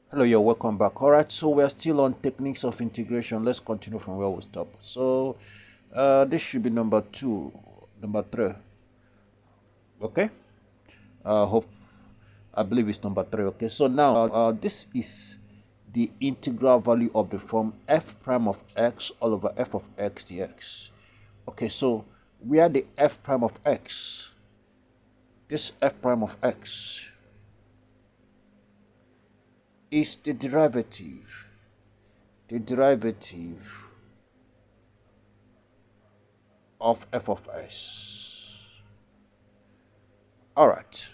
Hello, you're welcome back. All right, so we're still on techniques of integration. Let's continue from where we stopped. So this should be number two, number three. Okay. Hope I believe it's number three. Okay. So now this is the integral value of the form f prime of x all over f of x dx. Okay. So where the f prime of x, this f prime of x is the derivative of f of s. All right.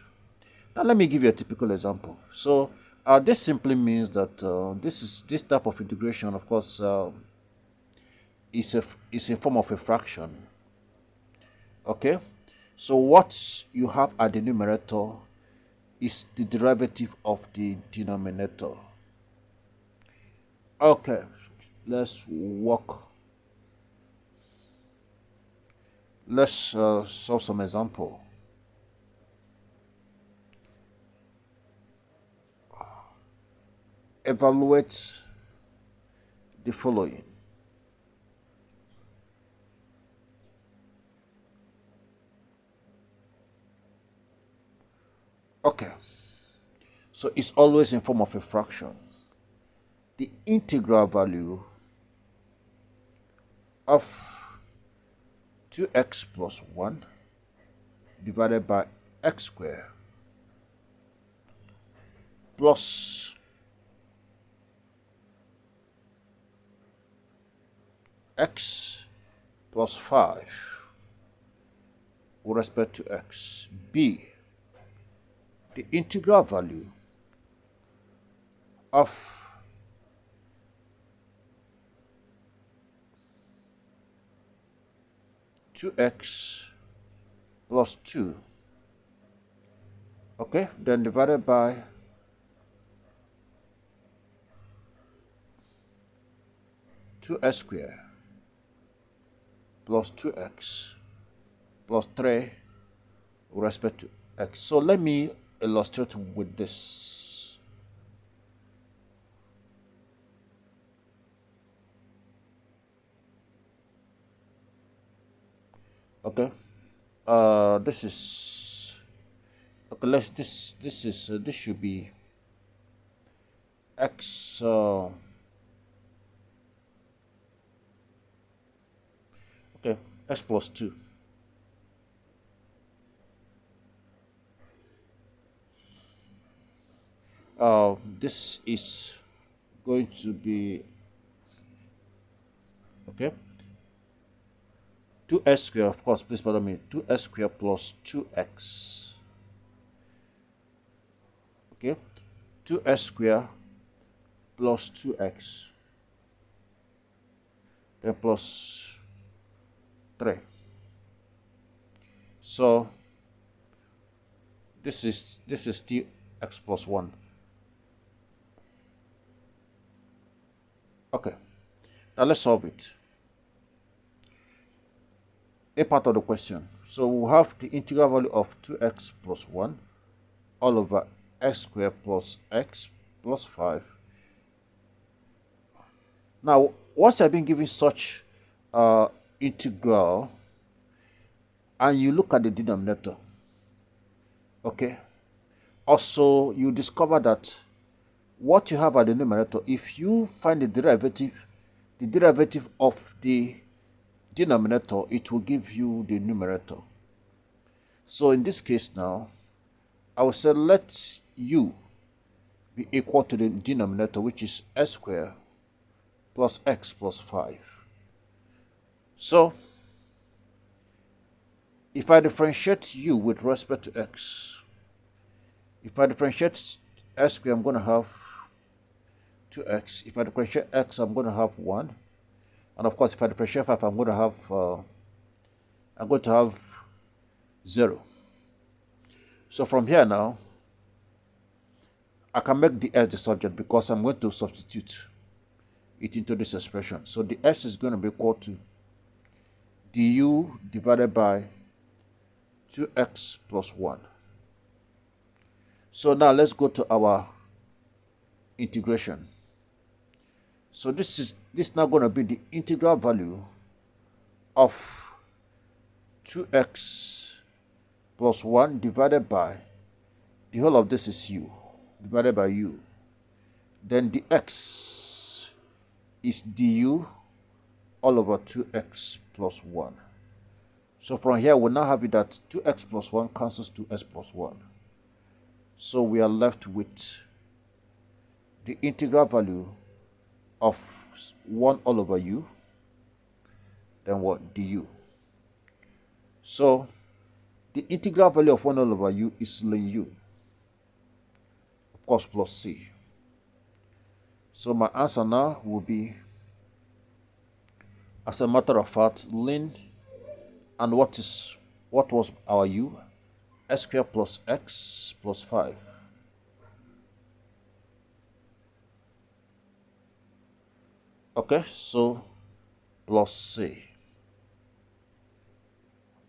Now let me give you a typical example. So this simply means that this type of integration, of course, is a form of a fraction. Okay. So what you have at the numerator is the derivative of the denominator. Okay. Let's work. Let's solve some example. Evaluate the following. Okay, so it's always in form of a fraction. The integral value of 2x plus 1 divided by x squared plus x plus 5 with respect to x. B, the integral value of 2x plus 2, okay, then divided by two x squared plus 2x plus 3 with respect to x. So let me illustrate with this. Okay, this is okay. This should be x. Okay, x plus 2. This is going to be okay. 2x squared, of course, please pardon me. 2x squared plus 2x. Okay, 2x squared plus 2x, then plus 3. So this is still x plus 1. Okay, now let's solve it. A part of the question. So we have the integral value of 2x plus 1 all over x squared plus x plus 5. Now, once I've been given such integral, and you look at the denominator, okay, also you discover that what you have at the numerator, if you find the derivative of the denominator, it will give you the numerator. So in this case now, I will say let u be equal to the denominator, which is s squared plus x plus 5. So if I differentiate u with respect to x, if I differentiate s squared, I'm going to have 2x. If I differentiate x, I'm going to have 1. And of course, if I differentiate 5, I'm going to have 0. So from here now, I can make the s the subject because I'm going to substitute it into this expression. So the s is going to be equal to du divided by 2x plus 1. So now let's go to our integration. So this is now going to be the integral value of 2x plus 1 divided by the whole of this is u divided by u. Then the x is du all over 2x plus 1. So from here we now have it that 2x plus 1 cancels 2x plus 1. So we are left with the integral value of 1 all over u, then what? Du. So the integral value of 1 all over u is ln u, of course, plus c. So my answer now will be, as a matter of fact, ln, and what was our u? S squared plus x plus 5. Okay, so plus c.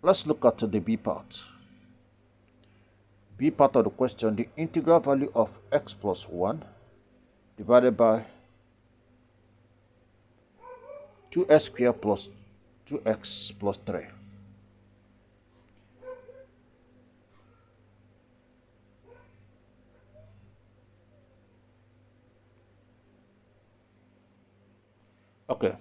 Let's look at the b part. B part of the question, the integral value of x plus 1 divided by 2x squared plus 2x plus 3. Okay.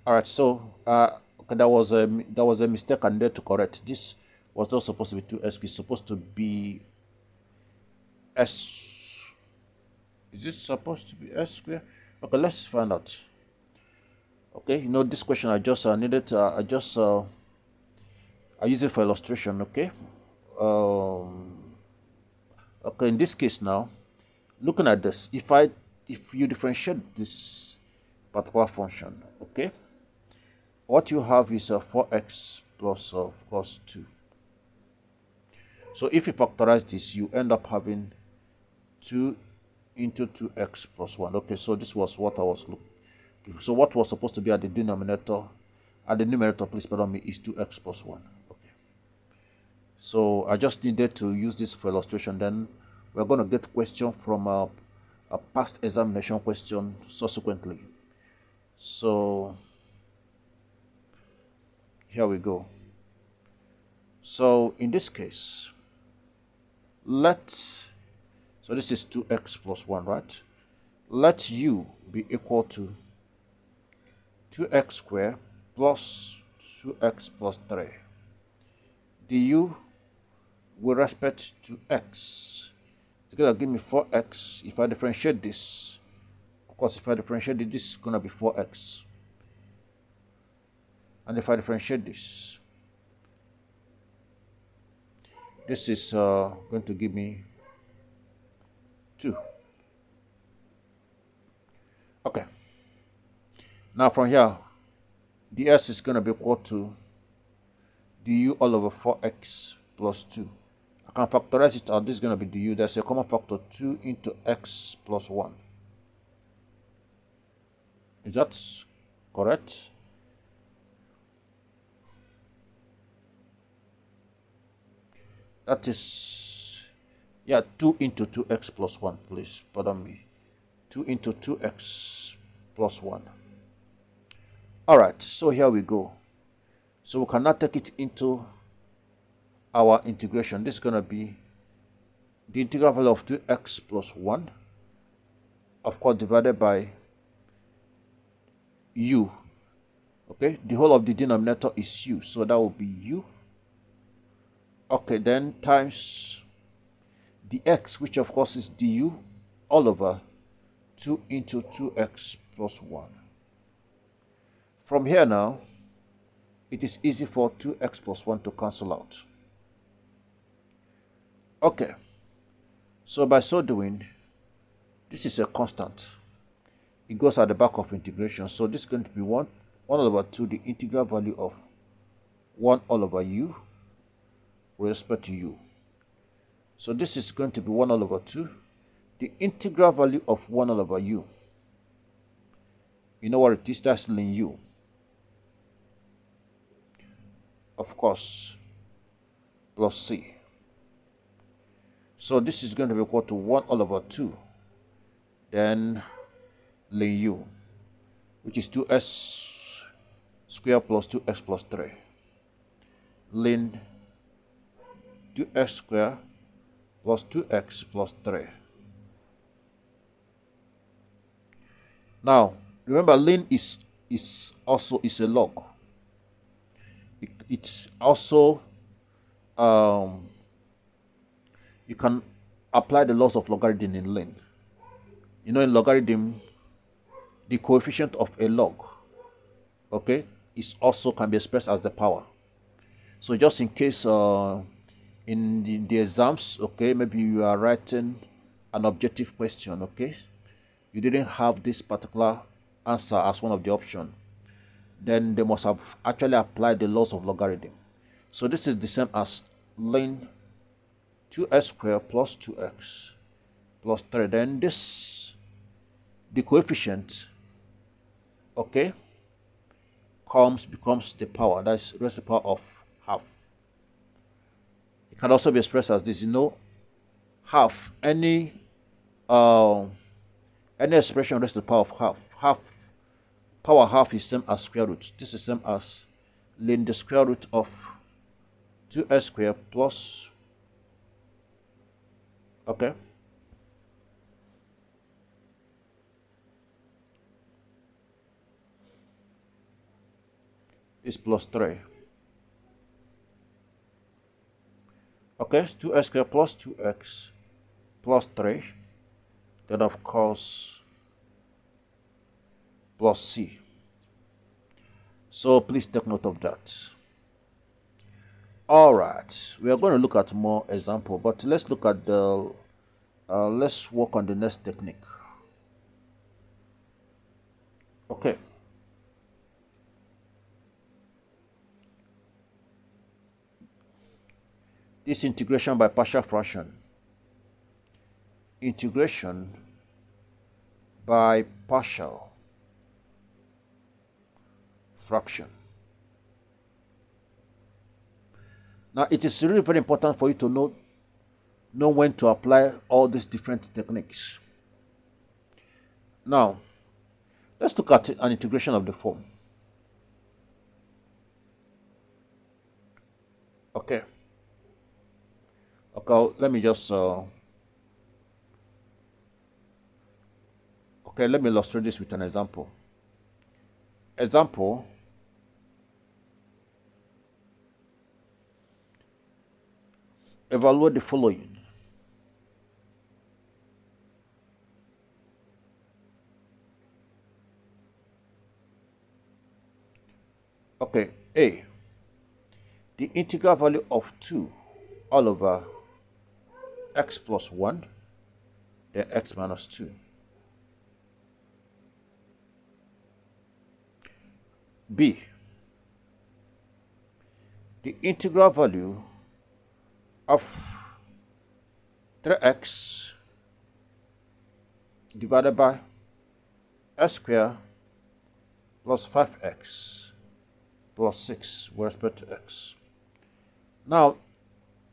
All right. So okay, there was a mistake I needed to correct. This was not supposed to be 2x. It's supposed to be s. Is it supposed to be s squared? Okay, let's find out. Okay, you know this question I just needed. I use it for illustration. Okay. Okay, in this case now, looking at this, if you differentiate this particular function, okay, what you have is a 4x plus of course 2. So if you factorize this, you end up having 2 into 2x plus 1. Okay, so this was what I was looking. So what was supposed to be at the denominator, at the numerator, please pardon me, is 2x plus 1. Okay. So I just needed to use this for illustration. Then we're going to get question from a past examination question subsequently. So here we go. So in this case, so this is 2x plus 1, right? Let u be equal to 2x squared plus 2x plus 3. Du with respect to x, it's going to give me 4x. If I differentiate this, of course, if I differentiate this is going to be 4x. And if I differentiate this is going to give me 2. Okay. Now from here, ds is going to be equal to du all over 4x plus 2. I can factorize it out. This is going to be du. There's a common factor, 2 into x plus 1. Is that correct? That is, yeah, 2 into 2x plus 1, please, pardon me. 2 into 2x plus 1. All right, so here we go. So we can now take it into our integration. This is going to be the integral value of 2x plus 1, of course, divided by u. Okay, the whole of the denominator is u, so that will be u. Okay, then times the x, which of course is du, all over 2 into 2x plus 1. From here now, it is easy for 2x plus 1 to cancel out. Okay, so by so doing, this is a constant. It goes at the back of integration, so this is going to be 1 all over 2, the integral value of 1 all over u with respect to u. So this is going to be 1 all over 2, the integral value of 1 all over u. You know what it is? That's ln u. Of course, plus c. So this is going to be equal to 1 all over 2. Then ln u, which is 2x squared plus 2x plus 3. Ln 2x squared plus 2x plus 3. Now, remember, ln is also a log. It's also you can apply the laws of logarithm in ln. You know, in logarithm, the coefficient of a log, okay, is also can be expressed as the power. So just in case in the exams, okay, maybe you are writing an objective question, okay, you didn't have this particular answer as one of the options, then they must have actually applied the laws of logarithm. So this is the same as ln 2x squared plus 2x plus 3. Then this, the coefficient, okay, becomes the power. That's raised to the power of half. It can also be expressed as this, you know, half, any expression raised to the power of half, power half is same as square root. This is same as ln the square root of 2x squared plus, okay, is plus 3. Okay, 2x squared plus 2x plus 3. Then of course plus c. So please take note of that. All right, we are going to look at more example, but let's look at the let's work on the next technique. Okay. This integration by partial fraction. Integration by partial fraction. Now, it is really very important for you to know when to apply all these different techniques. Now, let's look at an integration of the form. Okay. Okay, let me just okay, let me illustrate this with an example. Example, evaluate the following. Okay, A, the integral value of 2 all over x plus 1, then x minus 2. B, the integral value of 3x divided by x squared plus 5x plus 6 with respect to x. Now,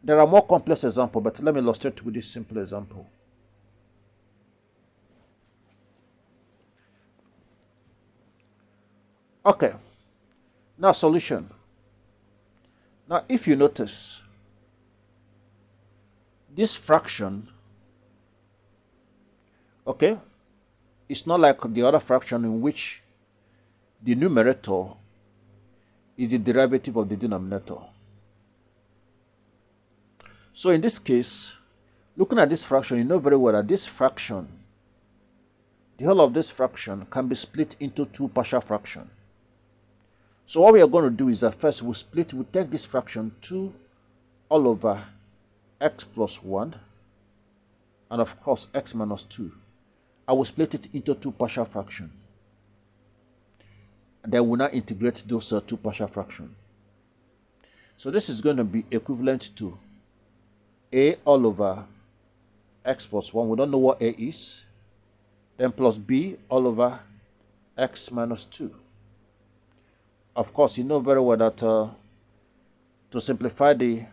there are more complex examples, but let me illustrate with this simple example. Okay, now solution. Now, if you notice, this fraction, okay, it's not like the other fraction in which the numerator is the derivative of the denominator. So in this case, looking at this fraction, you know very well that this fraction, the whole of this fraction can be split into two partial fractions. So what we are going to do is that first we'll take this fraction 2 all over x plus 1 and of course x minus 2. I will split it into two partial fractions. Then we'll now integrate those two partial fractions. So this is going to be equivalent to a all over x plus 1. We don't know what a is. Then plus b all over x minus 2. Of course, you know very well that to simplify the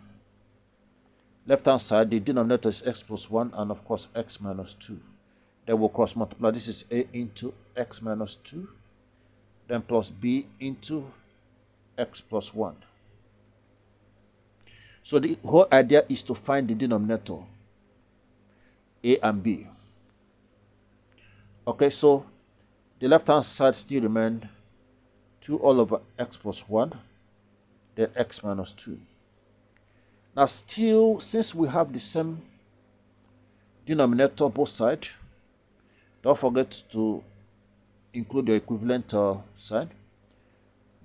left hand side, the denominator is x plus 1 and of course x minus 2. Then we'll cross multiply. This is a into x minus 2, then plus b into x plus 1. So the whole idea is to find the denominator, a and b. Okay, so the left hand side still remained 2 all over x plus 1, then x minus 2. Now still, since we have the same denominator both sides, don't forget to include your equivalent sign.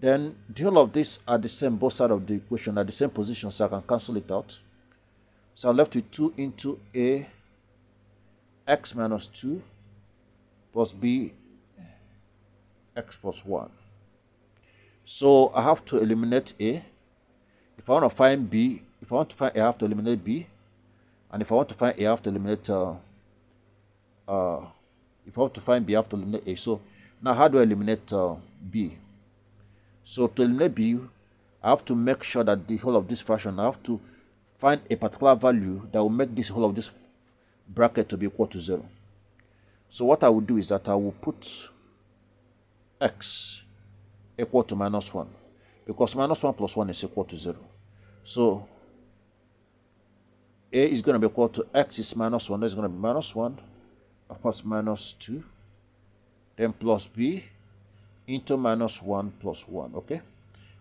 Then the whole of this are the same, both sides of the equation are the same position, so I can cancel it out. So I'm left with 2 into a x minus 2 plus b x plus 1. So I have to eliminate a. If I want to find b, if I want to find a, I have to eliminate b. And if I want to find a, I have to eliminate if I want to find b, I have to eliminate a. So now how do I eliminate b? So to eliminate b, I have to make sure that the whole of this fraction, I have to find a particular value that will make this whole of this bracket to be equal to 0. So what I will do is that I will put x equal to minus 1, because minus 1 plus 1 is equal to 0. So a is going to be equal to x is minus 1, that's going to be minus 1, of course minus 2, then plus b into minus 1 plus 1, okay?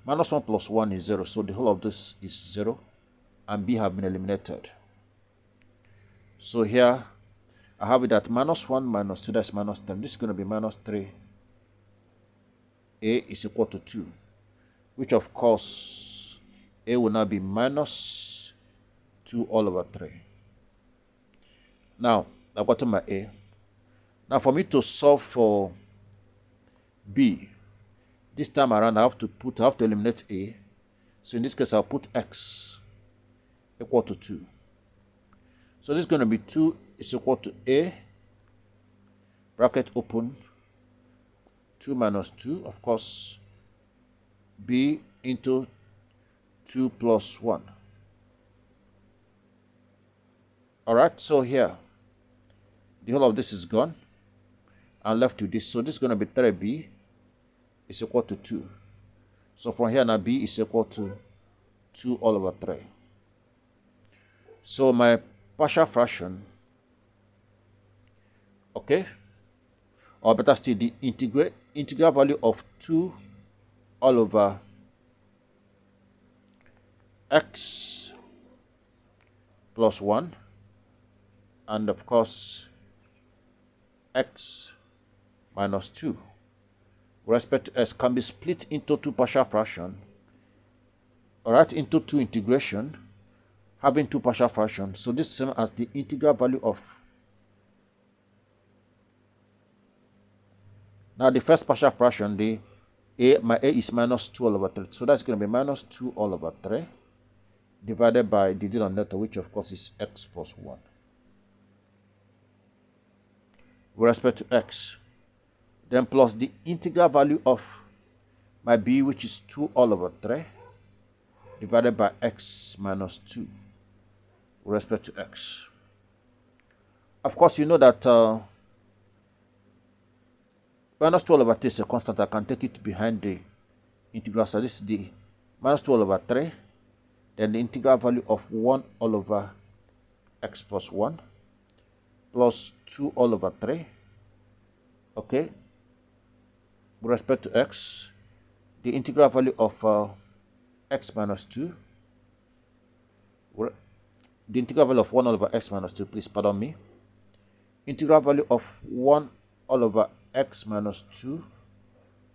Minus 1 plus 1 is 0, so the whole of this is 0, and b have been eliminated. So here, I have it at minus 1 minus 2, that's minus 10. This is going to be minus 3. A is equal to 2, which of course, a will now be minus 2 all over 3. Now, I've gotten my a. Now, for me to solve for b, this time around I have to eliminate a. So in this case, I'll put x equal to 2. So this is going to be 2 is equal to a, bracket open, 2 minus 2, of course, b into 2 plus 1. Alright, so here, the whole of this is gone. I'm left with this. So this is going to be 3b is equal to 2. So from here now, b is equal to 2 all over 3. So my partial fraction, okay, or better still, the integral value of 2 all over x plus 1, and of course x minus 2 with respect to s can be split into 2 partial fractions, alright, into 2 integration, having 2 partial fractions. So this is the same as the integral value of, now the first partial fraction, my a is minus 2 all over 3. So that's going to be minus 2 all over 3 divided by the denominator, which of course is x plus 1. With respect to x, then plus the integral value of my b, which is 2 all over 3 divided by x minus 2 with respect to x. Of course, you know that minus 2 all over 3 is a constant. I can take it behind the integral. So this is the minus 2 all over 3, then the integral value of 1 all over x plus 1 plus 2 all over 3, okay, with respect to x, the integral value of x minus 2, the integral value of 1 all over x minus 2, please pardon me, integral value of 1 all over x minus 2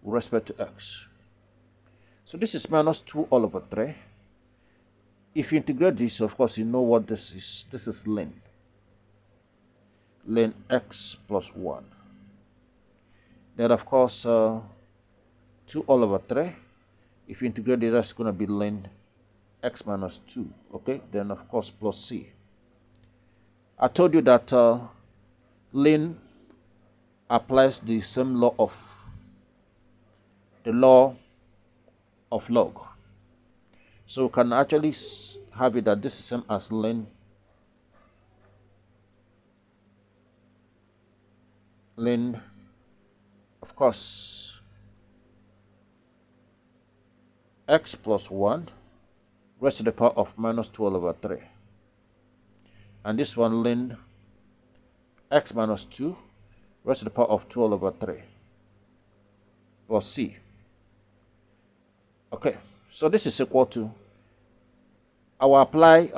with respect to x. So this is minus 2 all over 3. If you integrate this, of course, you know what this is. This is ln x plus 1. Then, of course, 2 all over 3. If you integrate it, that's going to be ln x minus 2. Okay, then, of course, plus c. I told you that ln applies the same law of log. So we can actually have it that this is same as ln ln, of course, x plus 1 raised to the power of minus 2 all over 3. And this one ln x minus 2 raised to the power of 2 all over 3 plus c. Okay, so this is equal to, I will apply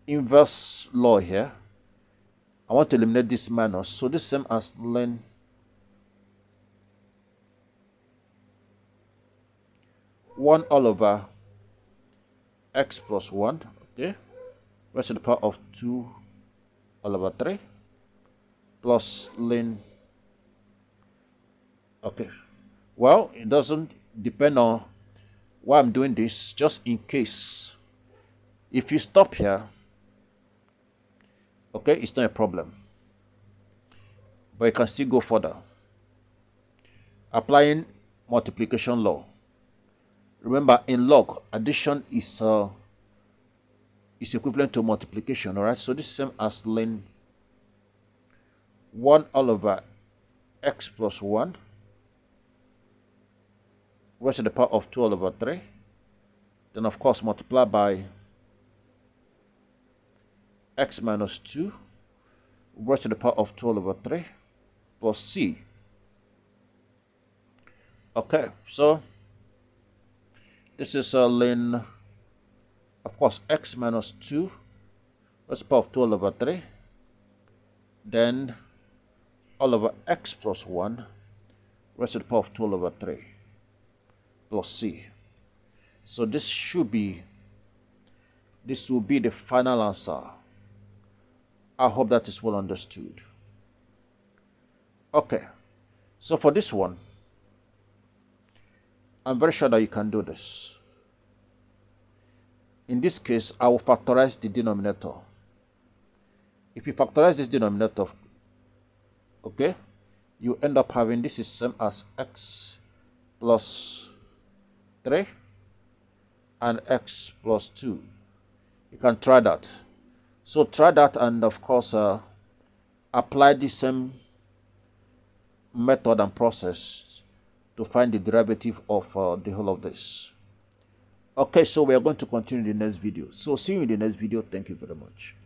inverse law here. I want to eliminate this minus, so this is same as ln 1 all over x plus 1, okay, raised to the power of 2 all over 3 plus ln, okay, well, it doesn't depend on why I'm doing this, just in case. If you stop here, okay, it's not a problem, but you can still go further. Applying multiplication law. Remember, in log, addition is equivalent to multiplication, all right? So this is same as ln 1 all over x plus 1 raised to the power of 2 all over 3. Then, of course, multiply by x minus 2 raised to the power of 2 all over 3 plus c. Okay, so this is ln, of course, x minus 2 raised to the power of 2 all over 3. Then all over x plus 1 raised to the power of 2 all over 3 plus c. So this will be the final answer. I hope that is well understood. Okay, so for this one, I'm very sure that you can do this. In this case, I will factorize the denominator. If you factorize this denominator, okay, you end up having, this is same as x plus 3 and x plus 2. You can try that. So try that, and of course apply the same method and process to find the derivative of the whole of this. Okay, so we are going to continue in the next video. So see you in the next video. Thank you very much.